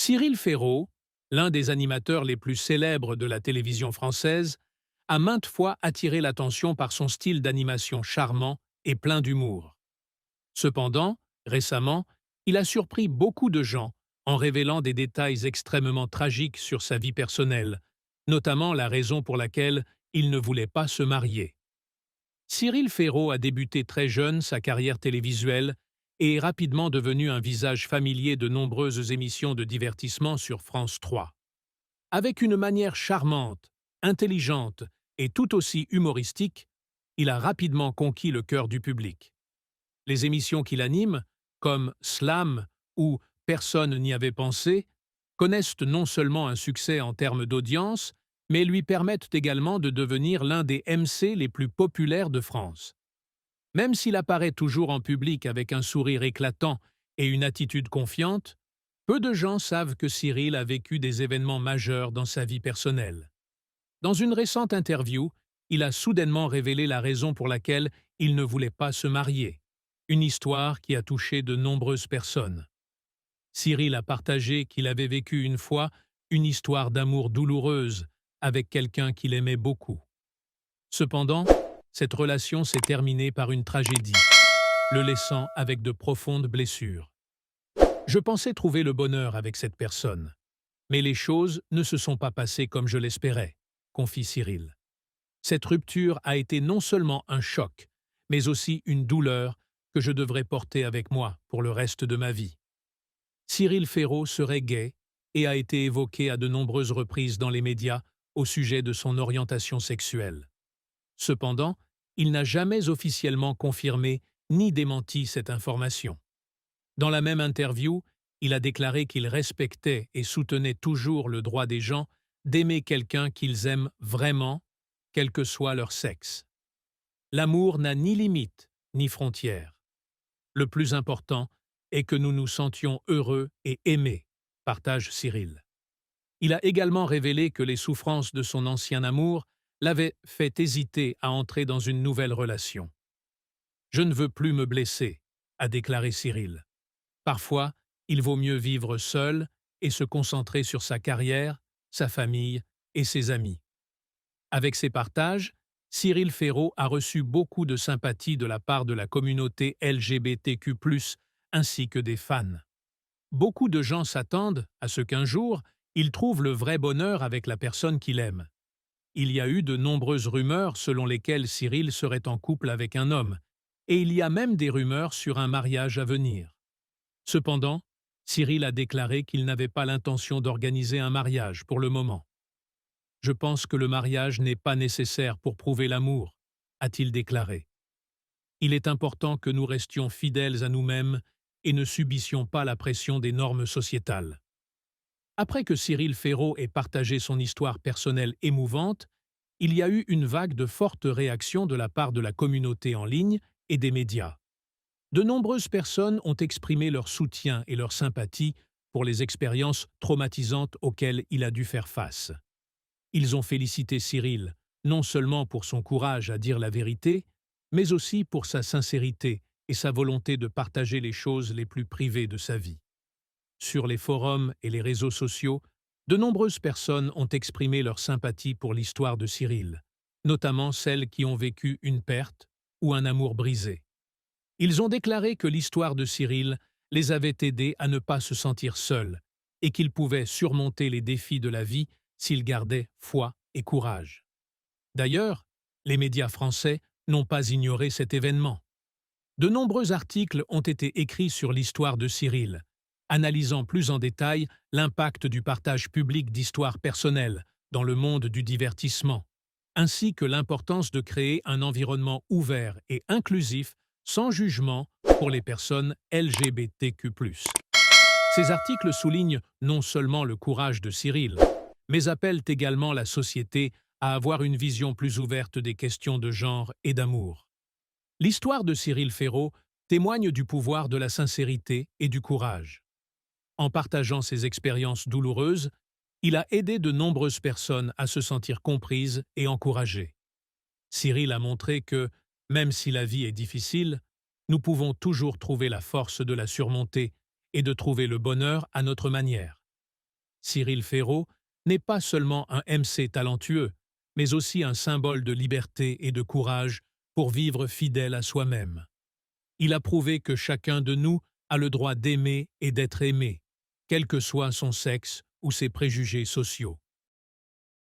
Cyril Ferraud, l'un des animateurs les plus célèbres de la télévision française, a maintes fois attiré l'attention par son style d'animation charmant et plein d'humour. Cependant, récemment, il a surpris beaucoup de gens en révélant des détails extrêmement tragiques sur sa vie personnelle, notamment la raison pour laquelle il ne voulait pas se marier. Cyril Ferraud a débuté très jeune sa carrière télévisuelle et est rapidement devenu un visage familier de nombreuses émissions de divertissement sur France 3. Avec une manière charmante, intelligente et tout aussi humoristique, il a rapidement conquis le cœur du public. Les émissions qu'il anime, comme Slam ou Personne n'y avait pensé, connaissent non seulement un succès en termes d'audience, mais lui permettent également de devenir l'un des MC les plus populaires de France. Même s'il apparaît toujours en public avec un sourire éclatant et une attitude confiante, peu de gens savent que Cyril a vécu des événements majeurs dans sa vie personnelle. Dans une récente interview, il a soudainement révélé la raison pour laquelle il ne voulait pas se marier, une histoire qui a touché de nombreuses personnes. Cyril a partagé qu'il avait vécu une fois une histoire d'amour douloureuse avec quelqu'un qu'il aimait beaucoup. Cependant, cette relation s'est terminée par une tragédie, le laissant avec de profondes blessures. Je pensais trouver le bonheur avec cette personne, mais les choses ne se sont pas passées comme je l'espérais, confie Cyril. Cette rupture a été non seulement un choc, mais aussi une douleur que je devrais porter avec moi pour le reste de ma vie. Cyril Ferraud serait gay et a été évoqué à de nombreuses reprises dans les médias au sujet de son orientation sexuelle. Cependant, il n'a jamais officiellement confirmé ni démenti cette information. Dans la même interview, il a déclaré qu'il respectait et soutenait toujours le droit des gens d'aimer quelqu'un qu'ils aiment vraiment, quel que soit leur sexe. L'amour n'a ni limite ni frontières. Le plus important est que nous nous sentions heureux et aimés, partage Cyril. Il a également révélé que les souffrances de son ancien amour l'avaient fait hésiter à entrer dans une nouvelle relation. « Je ne veux plus me blesser », a déclaré Cyril. Parfois, il vaut mieux vivre seul et se concentrer sur sa carrière, sa famille et ses amis. Avec ces partages, Cyril Ferraud a reçu beaucoup de sympathie de la part de la communauté LGBTQ+, ainsi que des fans. Beaucoup de gens s'attendent à ce qu'un jour, il trouve le vrai bonheur avec la personne qu'il aime. Il y a eu de nombreuses rumeurs selon lesquelles Cyril serait en couple avec un homme, et il y a même des rumeurs sur un mariage à venir. Cependant, Cyril a déclaré qu'il n'avait pas l'intention d'organiser un mariage pour le moment. « Je pense que le mariage n'est pas nécessaire pour prouver l'amour », a-t-il déclaré. Il est important que nous restions fidèles à nous-mêmes et ne subissions pas la pression des normes sociétales. Après que Cyril Ferraud ait partagé son histoire personnelle émouvante, il y a eu une vague de fortes réactions de la part de la communauté en ligne et des médias. De nombreuses personnes ont exprimé leur soutien et leur sympathie pour les expériences traumatisantes auxquelles il a dû faire face. Ils ont félicité Cyril, non seulement pour son courage à dire la vérité, mais aussi pour sa sincérité et sa volonté de partager les choses les plus privées de sa vie. Sur les forums et les réseaux sociaux, de nombreuses personnes ont exprimé leur sympathie pour l'histoire de Cyril, notamment celles qui ont vécu une perte ou un amour brisé. Ils ont déclaré que l'histoire de Cyril les avait aidés à ne pas se sentir seuls et qu'ils pouvaient surmonter les défis de la vie s'ils gardaient foi et courage. D'ailleurs, les médias français n'ont pas ignoré cet événement. De nombreux articles ont été écrits sur l'histoire de Cyril, analysant plus en détail l'impact du partage public d'histoires personnelles dans le monde du divertissement, ainsi que l'importance de créer un environnement ouvert et inclusif sans jugement pour les personnes LGBTQ+. Ces articles soulignent non seulement le courage de Cyril, mais appellent également la société à avoir une vision plus ouverte des questions de genre et d'amour. L'histoire de Cyril Ferraud témoigne du pouvoir de la sincérité et du courage. En partageant ses expériences douloureuses, il a aidé de nombreuses personnes à se sentir comprises et encouragées. Cyril a montré que, même si la vie est difficile, nous pouvons toujours trouver la force de la surmonter et de trouver le bonheur à notre manière. Cyril Ferraud n'est pas seulement un MC talentueux, mais aussi un symbole de liberté et de courage pour vivre fidèle à soi-même. Il a prouvé que chacun de nous a le droit d'aimer et d'être aimé, quel que soit son sexe ou ses préjugés sociaux.